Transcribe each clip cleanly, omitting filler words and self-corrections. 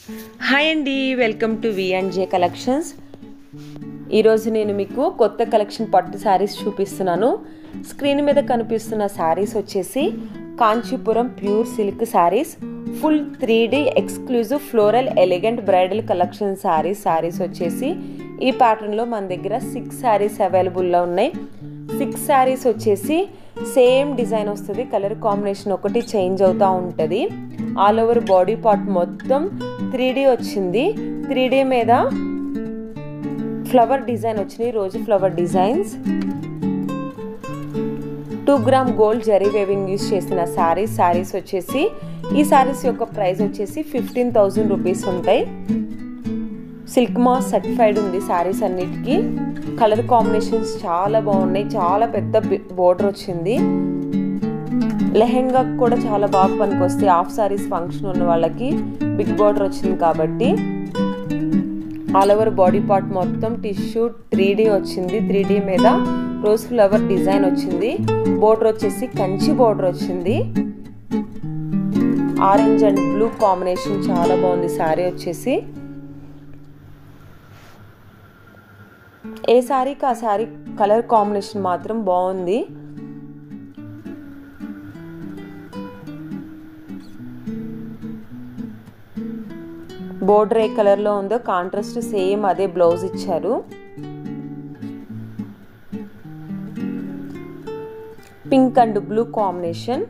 Hi అండి, welcome to V&J collections. ఈరోజు నేను మీకు కొత్త కలెక్షన్ పట్టు శారీస్ చూపిస్తున్నాను. స్క్రీన్ మీద కనిపిస్తున్న శారీస్ వచ్చేసి Kanchipuram pure silk saris, full 3D exclusive floral elegant bridal collection saris వచ్చేసి ఈ ప్యాటర్న్లో మన దగ్గర 6 శారీస్ అవైలబుల్లో ఉన్నాయి. 6 శారీస్ వచ్చేసి సేమ్ డిజైన్ వస్తుంది, కలర్ కాంబినేషన్ ఒకటి చేంజ్ అవుతూ ఉంటుంది. ఆల్ ఓవర్ బాడీ పార్ట్ మొత్తం 3D వచ్చింది. 3D మీద ఫ్లవర్ డిజైన్ వచ్చినాయి, రోజు flower designs. 2 gram gold zari weaving use చేసిన శారీస్ వచ్చేసి ఈ శారీస్ యొక్క ప్రైస్ వచ్చేసి 15,000 రూపీస్ ఉంటాయి. సిల్క్ మాస్ సర్టిఫైడ్ ఉంది శారీస్ అన్నిటికీ. కలర్ కాంబినేషన్స్ చాలా బాగున్నాయి, చాలా పెద్ద బోర్డర్ వచ్చింది. లెహెంగా కూడా చాలా బాగా పనికొస్తాయి. హాఫ్ శారీస్ ఫంక్షన్ ఉన్న వాళ్ళకి బిగ్ బోర్డర్ వచ్చింది కాబట్టి. ఆల్ ఓవర్ బాడీ పార్ట్ మొత్తం టిష్యూ 3D వచ్చింది. 3D మీద రోజ్ ఫ్లవర్ డిజైన్ వచ్చింది. బోర్డర్ వచ్చేసి కంచి బోర్డర్ వచ్చింది. ఆరెంజ్ అండ్ బ్లూ కాంబినేషన్ చాలా బాగుంది శారీ వచ్చేసి. ఏ శారీకి ఆ శారీ కలర్ కాంబినేషన్ మాత్రం బాగుంది. బోర్డర్ ఏ కలర్లో ఉందో కాంట్రాస్ట్ సేమ్ అదే బ్లౌజ్ ఇచ్చారు. Pink and blue combination,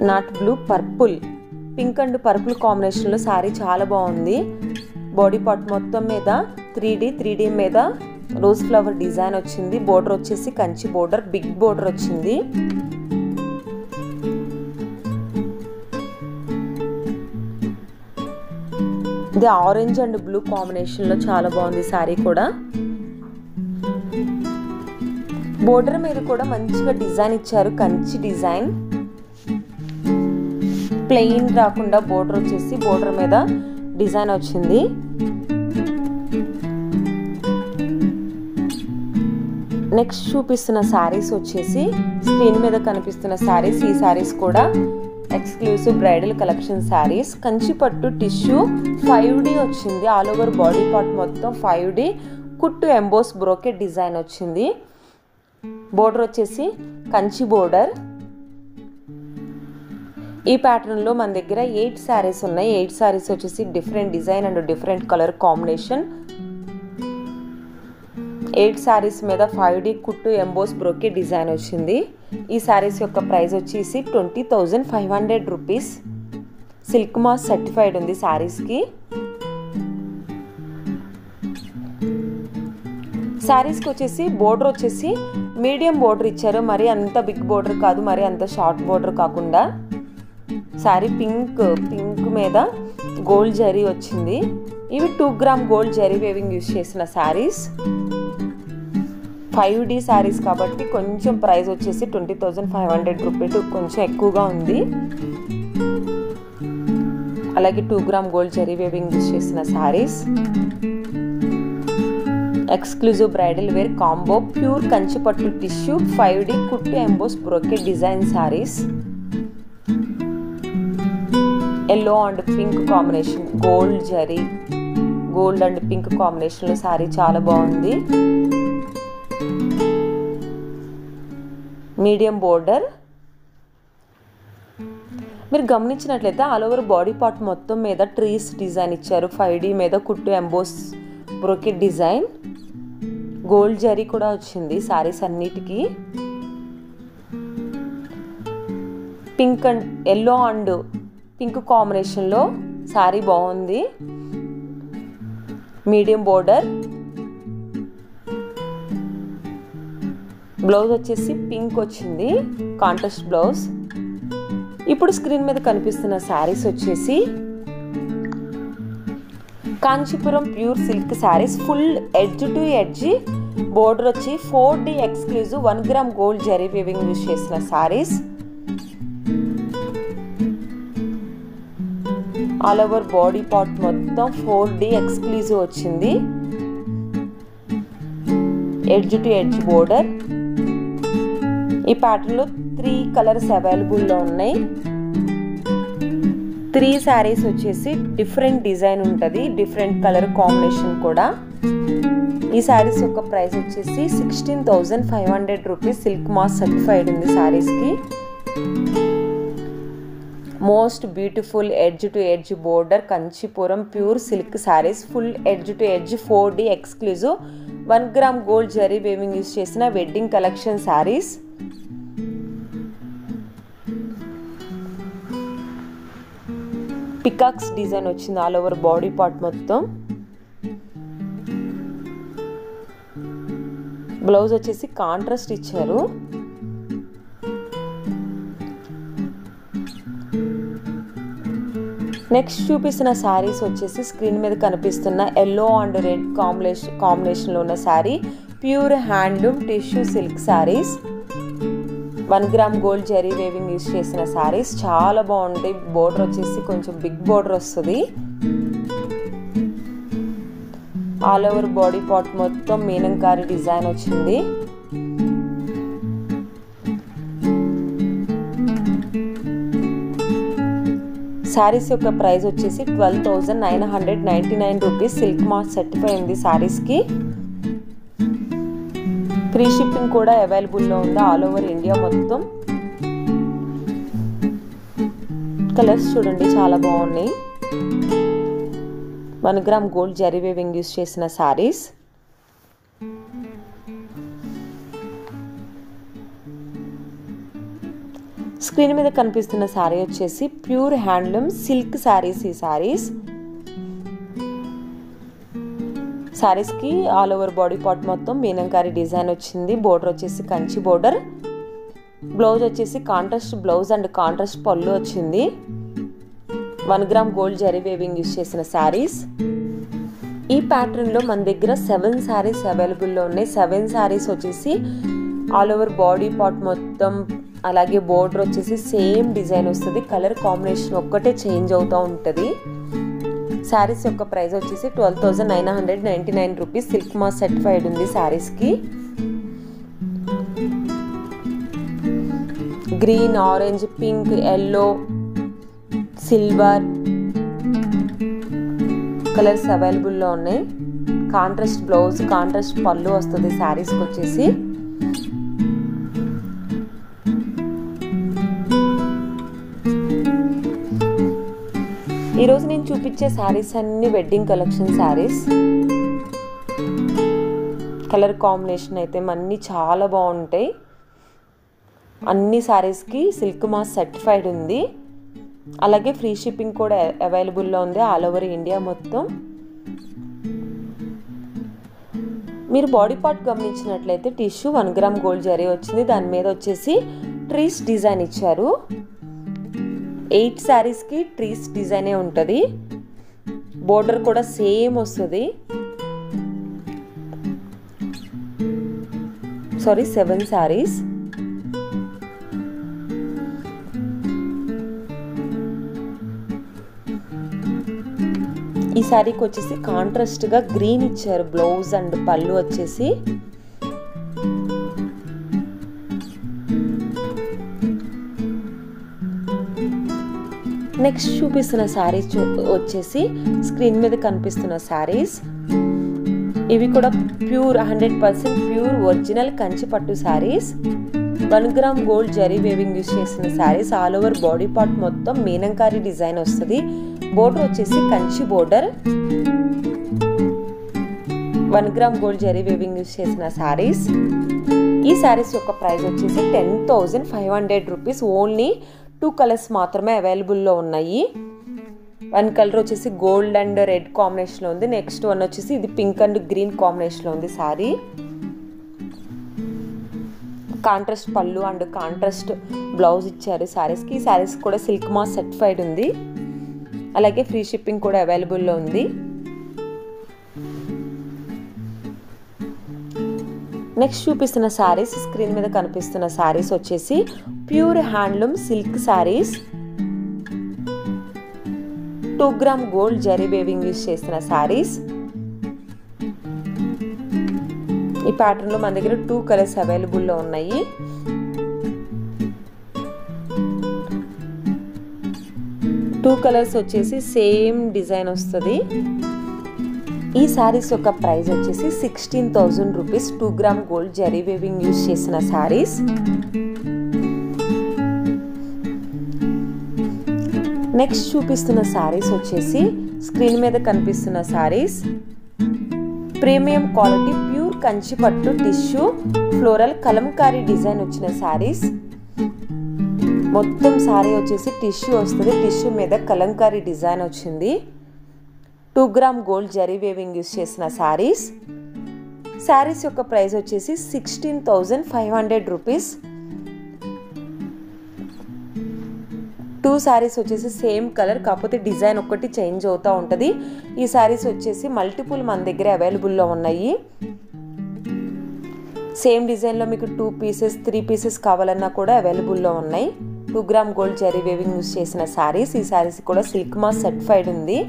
not blue purple, pink and purple కాంబినేషన్లో శారీ చాలా బాగుంది. బాడీ పార్ట్ మొత్తం మీద 3D మీద రోజ్ ఫ్లవర్ డిజైన్ వచ్చింది. బోర్డర్ వచ్చేసి కంచి బోర్డర్, బిగ్ బోర్డర్ వచ్చింది. ఇది ఆరెంజ్ అండ్ బ్లూ కాంబినేషన్లో చాలా బాగుంది శారీ కూడా. బోర్డర్ మీద కూడా మంచిగా డిజైన్ ఇచ్చారు, కంచి డిజైన్. ప్లెయిన్ రాకుండా బోర్డర్ వచ్చేసి బోర్డర్ మీద డిజైన్ వచ్చింది. నెక్స్ట్ చూపిస్తున్న శారీస్ వచ్చేసి స్క్రీన్ మీద కనిపిస్తున్న శారీస్. ఈ శారీస్ కూడా exclusive bridal collection saris. Kanchi పట్టు టిష్యూ 5D వచ్చింది. ఆల్ ఓవర్ బాడీ పార్ట్ మొత్తం 5D కుట్టు ఎంబోస్ బ్రోకెట్ డిజైన్ వచ్చింది. బోర్డర్ వచ్చేసి కంచి బోర్డర్. ఈ ప్యాటర్న్లో మన దగ్గర 8 శారీస్ ఉన్నాయి. 8 శారీస్ వచ్చేసి different design and different colour combination. 8 saris మీద 5D కుట్టు ఎంబోస్ బ్రోకెట్ డిజైన్ వచ్చింది. ఈ శారీస్ యొక్క ప్రైస్ వచ్చేసి 20,500 రూపీస్. సిల్క్ మాస్ సర్టిఫైడ్ ఉంది శారీస్కి. శారీస్కి వచ్చేసి బోర్డర్ వచ్చేసి మీడియం బోర్డర్ ఇచ్చారు, మరి అంత బిగ్ బోర్డర్ కాదు, మరి అంత షార్ట్ బోర్డర్ కాకుండా. శారీ పింక్ మీద గోల్డ్ జరీ వచ్చింది. ఇవి 2 gram gold zari weaving use చేసిన శారీస్. 5D శారీస్ కాబట్టి కొంచెం ప్రైస్ వచ్చేసి 20,500 రూపీస్, కొంచెం ఎక్కువగా ఉంది. అలాగే 2 gram gold zari weaving use చేసిన saris. Exclusive bridal wear combo pure Kanchi పట్టు టిష్యూ 5D కుట్టు emboss brocade design saris. Yellow and pink combination, gold zari, gold and pink కాంబినేషన్లో శారీ చాలా బాగుంది. Medium border. మీరు గమనించినట్లయితే ఆల్ ఓవర్ బాడీ పార్ట్ మొత్తం మీద ట్రీస్ డిజైన్ ఇచ్చారు. 5D మీద కుట్టు emboss brocade design. Gold zari కూడా వచ్చింది శారీస్ అన్నిటికీ. Pink and yellow and pink కాంబినేషన్లో శారీ బాగుంది. Medium border. బ్లౌజ్ వచ్చేసి పింక్ వచ్చింది, కాంట్రాస్ట్ బ్లౌజ్. ఇప్పుడు స్క్రీన్ మీద కనిపిస్తున్న శారీస్ వచ్చేసి Kanchipuram pure silk saris. Full edge to edge border వచ్చి 4D exclusive 1 gram gold zari weaving use చేసిన saris. All over body part మొత్తం 4D ఎక్స్క్లూజివ్ వచ్చింది. Edge to edge border. ఈ ప్యాటర్న్లో 3 కలర్స్ అవైలబుల్లో ఉన్నాయి. 3 శారీస్ వచ్చేసి డిఫరెంట్ డిజైన్ ఉంటుంది, డిఫరెంట్ కలర్ కాంబినేషన్ కూడా. ఈ శారీస్ యొక్క ప్రైస్ వచ్చేసి 16,500 రూపీస్. సిల్క్ మాస్ సర్టిఫైడ్ ఉంది శారీస్కి. Most beautiful edge to edge border Kanchipuram pure silk saris. Full edge to edge 4D exclusive 1 gram gold zari weaving use చేసిన wedding collection saris. Peacocks design వచ్చింది all over body part మొత్తం. Blouse వచ్చేసి contrast ఇచ్చారు. Next చూపిస్తున్న శారీస్ వచ్చేసి screen మీద కనిపిస్తున్న ఎల్లో అండ్ రెడ్ కాంబినేషన్లో ఉన్న sari pure handloom tissue silk saris. 1 gram gold zari weaving use చేసిన శారీస్ చాలా బాగుంటాయి. బోర్డర్ వచ్చేసి కొంచెం బిగ్ బోర్డర్ వస్తుంది. ఆల్ ఓవర్ బాడీ పార్ట్ మొత్తం మీనంకారి డిజైన్ వచ్చింది. శారీస్ యొక్క ప్రైస్ వచ్చేసి 12,999 రూపీస్. సిల్క్ మార్క్ సర్టిఫై ఉంది శారీస్కి. ఫ్రీ షిప్పింగ్ కూడా అవైలబుల్లో ఉంది ఆల్ ఓవర్ ఇండియా మొత్తం. కలర్స్ చూడండి చాలా బాగున్నాయి. 1 gram gold zari weaving use చేసిన శారీస్. స్క్రీన్ మీద కనిపిస్తున్న శారీ వచ్చేసి ప్యూర్ హ్యాండ్లూమ్ సిల్క్ శారీస్. ఈ శారీస్కి ఆల్ ఓవర్ బాడీ పార్ట్ మొత్తం మీనంకారి డిజైన్ వచ్చింది. బోర్డర్ వచ్చేసి కంచి బోర్డర్. బ్లౌజ్ వచ్చేసి కాంట్రాస్ట్ బ్లౌజ్ అండ్ కాంట్రాస్ట్ పళ్ళు వచ్చింది. 1 gram gold zari weaving use చేసిన శారీస్. ఈ ప్యాటర్న్లో మన దగ్గర 7 శారీస్ అవైలబుల్లో ఉన్నాయి. 7 శారీస్ వచ్చేసి ఆల్ ఓవర్ బాడీ పార్ట్ మొత్తం, అలాగే బోర్డర్ వచ్చేసి సేమ్ డిజైన్ వస్తుంది. కలర్ కాంబినేషన్ ఒక్కటే చేంజ్ అవుతూ ఉంటుంది. శారీస్ యొక్క ప్రైస్ వచ్చేసి 12,999 రూపీస్. సిల్క్ మాస్ సర్టిఫైడ్ ఉంది శారీస్కి. Green, orange, pink, yellow, silver colours అవైలబుల్లో ఉన్నాయి. కాంట్రాస్ట్ బ్లౌజ్, కాంట్రాస్ట్ పళ్ళు వస్తుంది శారీస్కి వచ్చేసి. ఈరోజు నేను చూపించే శారీస్ అన్ని wedding collection saris. Colour combination అయితే అన్నీ చాలా బాగుంటాయి. అన్ని శారీస్కి సిల్క్ మాస్ సర్టిఫైడ్ ఉంది. అలాగే ఫ్రీ షిప్పింగ్ కూడా అవైలబుల్లో ఉంది ఆల్ ఓవర్ ఇండియా మొత్తం. మీరు బాడీ పార్ట్ గమనించినట్లయితే టిష్యూ 1 గ్రామ్ గోల్డ్ జరీ వచ్చింది. దాని మీద వచ్చేసి ట్రీస్ డిజైన్ ఇచ్చారు. 8 శారీస్కి ట్రీస్ డిజైనే ఉంటుంది. బోర్డర్ కూడా సేమ్ వస్తుంది. 7 శారీస్. ఈ శారీకి వచ్చేసి కాంట్రాస్ట్గా గ్రీన్ ఇచ్చారు బ్లౌజ్ అండ్ పళ్ళు వచ్చేసి. నెక్స్ట్ చూపిస్తున్న శారీస్ వచ్చేసి స్క్రీన్ మీద కనిపిస్తున్న శారీస్. ఇవి కూడా ప్యూర్ 100% ప్యూర్ ఒరిజినల్ కంచి పట్టు saris. 1 gram gold zari weaving use చేసిన saris. All over body part మొత్తం మీనంకారి డిజైన్ వస్తుంది. బోర్డర్ వచ్చేసి Kanchi border. 1 gram gold zari weaving use చేసిన శారీస్. ఈ శారీస్ యొక్క ప్రైస్ వచ్చేసి 10,500 రూపీస్. ఓన్లీ 2 కలర్స్ మాత్రమే అవైలబుల్లో ఉన్నాయి. 1 కలర్ వచ్చేసి గోల్డ్ అండ్ రెడ్ కాంబినేషన్లో ఉంది. నెక్స్ట్ వన్ వచ్చేసి ఇది పింక్ అండ్ గ్రీన్ కాంబినేషన్లో ఉంది శారీ. కాంట్రాస్ట్ పళ్ళు అండ్ కాంట్రాస్ట్ బ్లౌజ్ ఇచ్చారు శారీస్కి. ఈ శారీస్ కూడా సిల్క్ మాస్ సర్టిఫైడ్ ఉంది. అలాగే ఫ్రీ షిప్పింగ్ కూడా అవైలబుల్లో ఉంది. నెక్స్ట్ చూపిస్తున్న శారీస్ స్క్రీన్ మీద కనిపిస్తున్న శారీస్ వచ్చేసి pure handloom silk saris. 2 gram gold zari weaving use చేసిన శారీస్. ఈ ప్యాటర్న్ లో మన దగ్గర 2 కలర్స్ అవైలబుల్లో ఉన్నాయి. 2 కలర్స్ వచ్చేసి సేమ్ డిజైన్ వస్తుంది. ఈ సారీస్ యొక్క ప్రైస్ వచ్చేసి 16,000 rupees. 2 gram gold zari weaving use చేసిన సారీస్. నెక్స్ట్ చూపిస్తున్న సారీస్ వచ్చేసి స్క్రీన్ మీద కనిపిస్తున్న saris premium quality pure Kanchi పట్టు టిష్యూ ఫ్లోరల్ కలంకారీ డిజైన్ వచ్చిన సారీస్. మొత్తం సారీ వచ్చేసి టిష్యూ వస్తుంది. టిష్యూ మీద కలంకారీ డిజైన్ వచ్చింది. 2 gram gold zari weaving use చేసిన సారీస్. సారీస్ యొక్క ప్రైస్ వచ్చేసి 16,500 రూపీస్. 2 సారీస్ వచ్చేసి సేమ్ కలర్, కాకపోతే డిజైన్ ఒక్కటి చేంజ్ అవుతూ ఉంటుంది. ఈ సారీస్ వచ్చేసి మల్టిపుల్ మన దగ్గర అవైలబుల్లో ఉన్నాయి. సేమ్ డిజైన్లో మీకు 2 పీసెస్ 3 పీసెస్ కావాలన్నా కూడా అవైలబుల్లో ఉన్నాయి. 2 gram gold zari weaving use చేసిన సారీస్. ఈ సారీస్ కూడా సిల్క్ మాస్ సర్టిఫైడ్ ఉంది.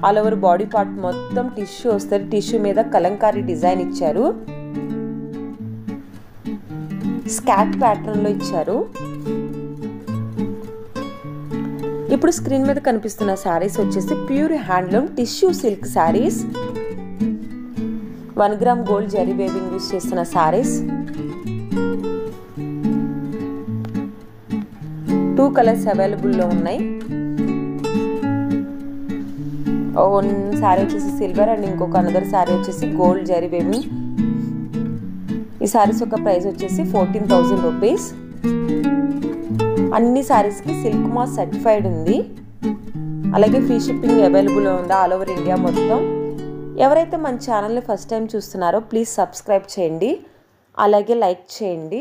ఆల్ ఓవర్ బాడీ పార్ట్ మొత్తం టిష్యూ వస్తుంది. టిష్యూ మీద కలంకారీ డిజైన్ ఇచ్చారు. స్కాట్ ప్యాటర్న్ లో ఇచ్చారు. ఇప్పుడు స్క్రీన్ మీద కనిపిస్తున్న సారీస్ వచ్చేసి pure handloom tissue silk saris. 1 gram gold zari weaving use చేస్తున్న సారీస్. 2 కలర్స్ అవైలబుల్లో ఉన్నాయి. వన్ సారీ వచ్చేసి సిల్వర్ అండ్ ఇంకొక అనదర్ సారీ వచ్చేసి గోల్డ్ జరీ వేవింగ్. ఈ సారీస్ యొక్క ప్రైస్ వచ్చేసి 14,000 రూపీస్. అన్ని సారీస్కి సిల్క్ మాస్ సర్టిఫైడ్ ఉంది. అలాగే ఫ్రీ షిప్పింగ్ అవైలబుల్ ఉంది ఆల్ ఓవర్ ఇండియా మొత్తం. ఎవరైతే మన ఛానల్ని ఫస్ట్ టైం చూస్తున్నారో ప్లీజ్ సబ్స్క్రైబ్ చేయండి, అలాగే లైక్ చేయండి.